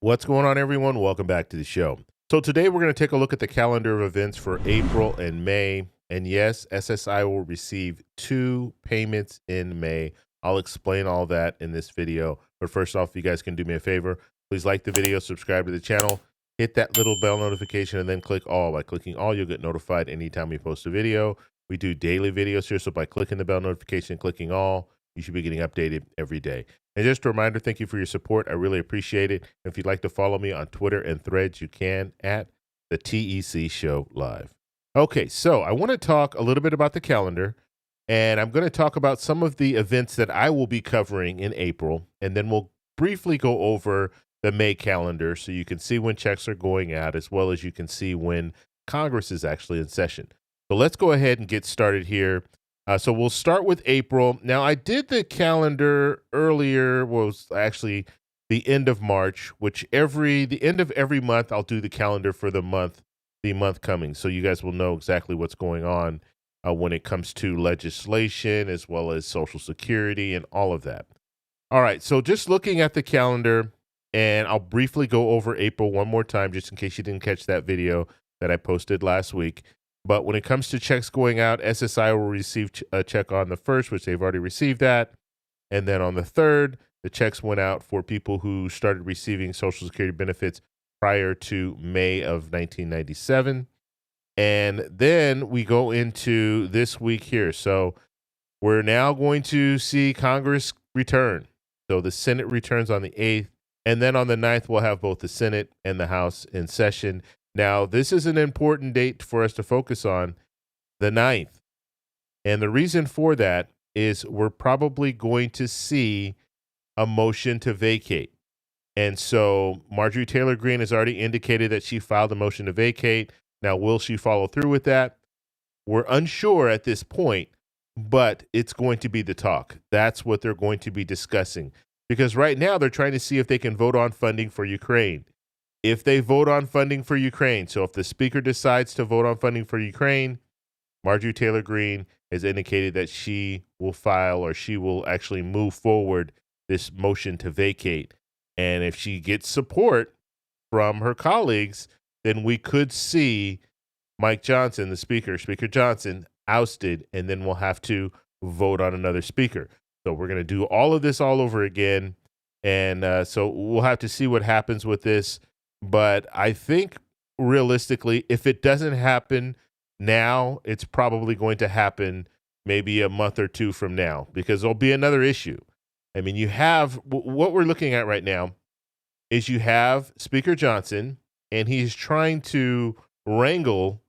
What's going on, everyone? Welcome back to the show. So today we're going to take a look at the calendar of events for April and May. And yes, SSI will receive 2 payments in May. I'll explain all that in this video. But first off, if you guys can do me a favor, please like the video, subscribe to the channel, hit that little bell notification, and then click all. By clicking all, you'll get notified anytime we post a video. We do daily videos here, so by clicking the bell notification and clicking all, you should be getting updated every day. And just a reminder, thank you for your support. I really appreciate it. If you'd like to follow me on Twitter and Threads, you can at the TEC Show Live. Okay, so I want to talk a little bit about the calendar, and I'm going to talk about some of the events that I will be covering in April, and then we'll briefly go over the May calendar so you can see when checks are going out, as well as you can see when Congress is actually in session. So let's go ahead and get started here. So we'll start with April. Now, I did the calendar earlier, was actually the end of March, which the end of every month, I'll do the calendar for the month coming. So you guys will know exactly what's going on when it comes to legislation, as well as Social Security and all of that. All right, so just looking at the calendar, and I'll briefly go over April one more time, just in case you didn't catch that video that I posted last week. But when it comes to checks going out, SSI will receive a check on the 1st, which they've already received that. And then on the 3rd, the checks went out for people who started receiving Social Security benefits prior to May of 1997. And then we go into this week here. So we're now going to see Congress return. So the Senate returns on the 8th. And then on the 9th, we'll have both the Senate and the House in session. Now, this is an important date for us to focus on, the 9th. And the reason for that is we're probably going to see a motion to vacate. And so Marjorie Taylor Greene has already indicated that she filed a motion to vacate. Now, will she follow through with that? We're unsure at this point, but it's going to be the talk. That's what they're going to be discussing. Because right now they're trying to see if they can vote on funding for Ukraine. If they vote on funding for Ukraine, so if the speaker decides to vote on funding for Ukraine, Marjorie Taylor Greene has indicated that she will file, or she will actually move forward this motion to vacate. And if she gets support from her colleagues, then we could see Mike Johnson, the Speaker Johnson, ousted, and then we'll have to vote on another speaker. So we're going to do all of this all over again. And so we'll have to see what happens with this. But I think realistically, if it doesn't happen now, it's probably going to happen maybe a month or two from now, because there'll be another issue. I mean, you have what we're looking at right now is you have Speaker Johnson, and he's trying to wrangle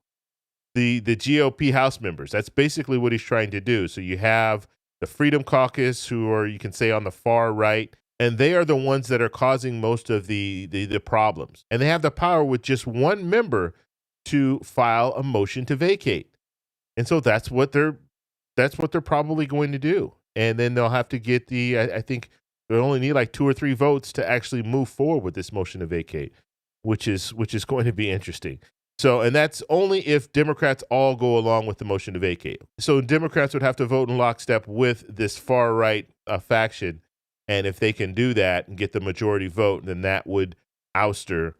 the GOP House members. That's basically what he's trying to do. So you have the Freedom Caucus, who are, you can say, on the far right. And they are the ones that are causing most of the problems. And they have the power with just one member to file a motion to vacate. And so that's what they're probably going to do. And then they'll have to get I think they'll only need like 2 or 3 votes to actually move forward with this motion to vacate, which is going to be interesting. So, and that's only if Democrats all go along with the motion to vacate. So Democrats would have to vote in lockstep with this far right faction. And if they can do that and get the majority vote, then that would ouster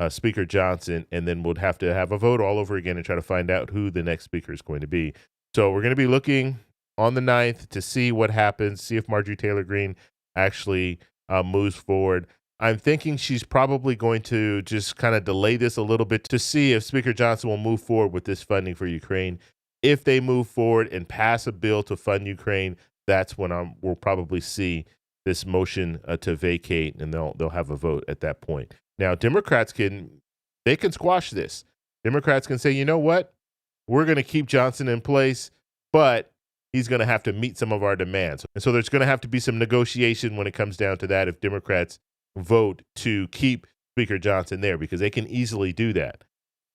Speaker Johnson, and then we'll have to have a vote all over again and try to find out who the next speaker is going to be. So we're going to be looking on the 9th to see what happens, see if Marjorie Taylor Greene actually moves forward. I'm thinking she's probably going to just kind of delay this a little bit to see if Speaker Johnson will move forward with this funding for Ukraine. If they move forward and pass a bill to fund Ukraine, that's when we'll probably see this motion to vacate, and they'll have a vote at that point. Now, Democrats can squash this. Democrats can say, you know what, we're going to keep Johnson in place, but he's going to have to meet some of our demands. And so there's going to have to be some negotiation when it comes down to that if Democrats vote to keep Speaker Johnson there, because they can easily do that.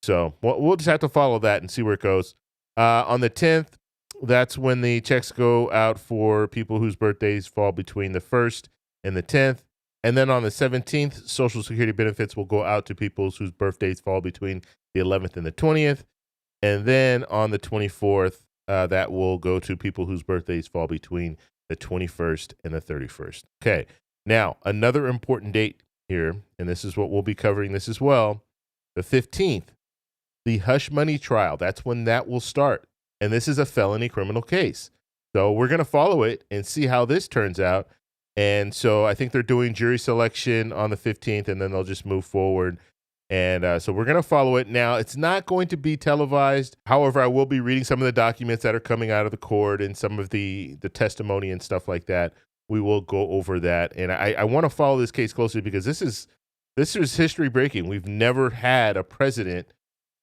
So we'll just have to follow that and see where it goes. On the 10th, that's when the checks go out for people whose birthdays fall between the 1st and the 10th. And then on the 17th, Social Security benefits will go out to people whose birthdays fall between the 11th and the 20th. And then on the 24th, that will go to people whose birthdays fall between the 21st and the 31st. Okay. Now, another important date here, and this is what we'll be covering this as well. The 15th, the hush money trial. That's when that will start. And this is a felony criminal case. So we're going to follow it and see how this turns out. And so I think they're doing jury selection on the 15th, and then they'll just move forward. And so we're going to follow it. Now, it's not going to be televised. However, I will be reading some of the documents that are coming out of the court and some of the testimony and stuff like that. We will go over that. And I want to follow this case closely because this is history breaking. We've never had a president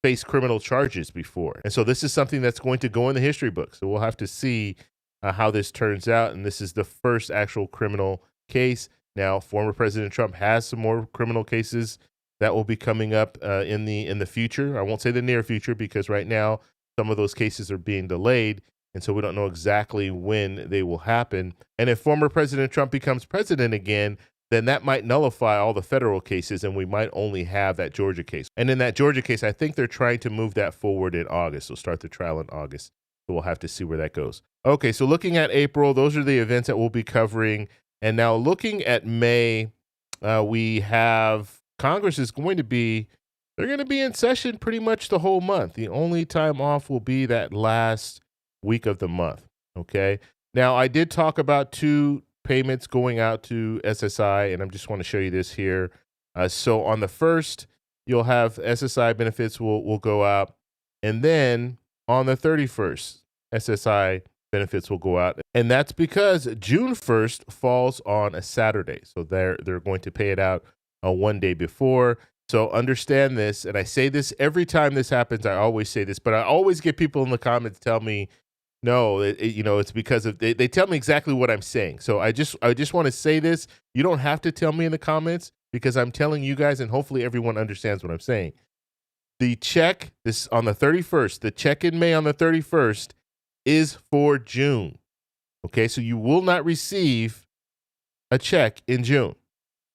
face criminal charges before. And so this is something that's going to go in the history books. So we'll have to see how this turns out. And this is the first actual criminal case. Now, former President Trump has some more criminal cases that will be coming up in the future. I won't say the near future because right now some of those cases are being delayed. And so we don't know exactly when they will happen. And if former President Trump becomes president again, then that might nullify all the federal cases and we might only have that Georgia case. And in that Georgia case, I think they're trying to move that forward in August. So start the trial in August. So we'll have to see where that goes. Okay, so looking at April, those are the events that we'll be covering. And now looking at May, we have Congress is going to be, they're going to be in session pretty much the whole month. The only time off will be that last week of the month. Okay. Now, I did talk about 2 payments going out to SSI, and I just want to show you this here. So on the 1st, you'll have SSI benefits will go out. And then on the 31st, SSI benefits will go out. And that's because June 1st falls on a Saturday. So they're going to pay it out one day before. So understand this, and I say this every time this happens. I always say this, but I always get people in the comments tell me, no, it's because of they tell me exactly what I'm saying. So I just want to say this. You don't have to tell me in the comments because I'm telling you guys, and hopefully everyone understands what I'm saying. The check this on the 31st, the check in May on the 31st is for June. Okay, so you will not receive a check in June.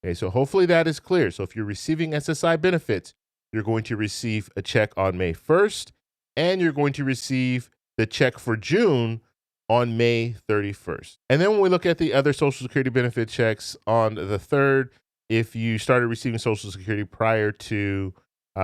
Okay, so hopefully that is clear. So if you're receiving SSI benefits, you're going to receive a check on May 1st, and you're going to receive the check for June on May 31st. And then when we look at the other Social Security benefit checks on the 3rd, if you started receiving Social Security prior to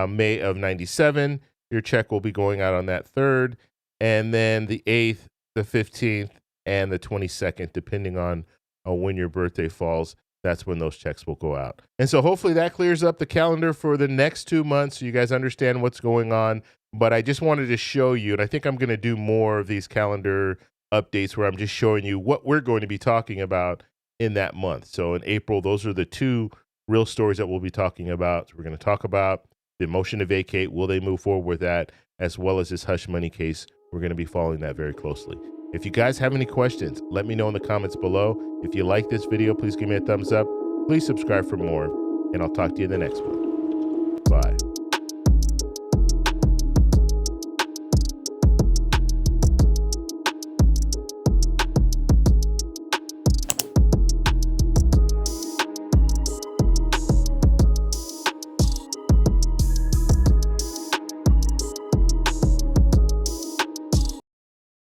May of 97, your check will be going out on that 3rd. And then the 8th, the 15th, and the 22nd, depending on when your birthday falls, that's when those checks will go out. And so hopefully that clears up the calendar for the next 2 months so you guys understand what's going on. But I just wanted to show you, and I think I'm going to do more of these calendar updates where I'm just showing you what we're going to be talking about in that month. So in April, those are the 2 real stories that we'll be talking about. So we're going to talk about the motion to vacate. Will they move forward with that? As well as this hush money case. We're going to be following that very closely. If you guys have any questions, let me know in the comments below. If you like this video, please give me a thumbs up. Please subscribe for more, and I'll talk to you in the next one.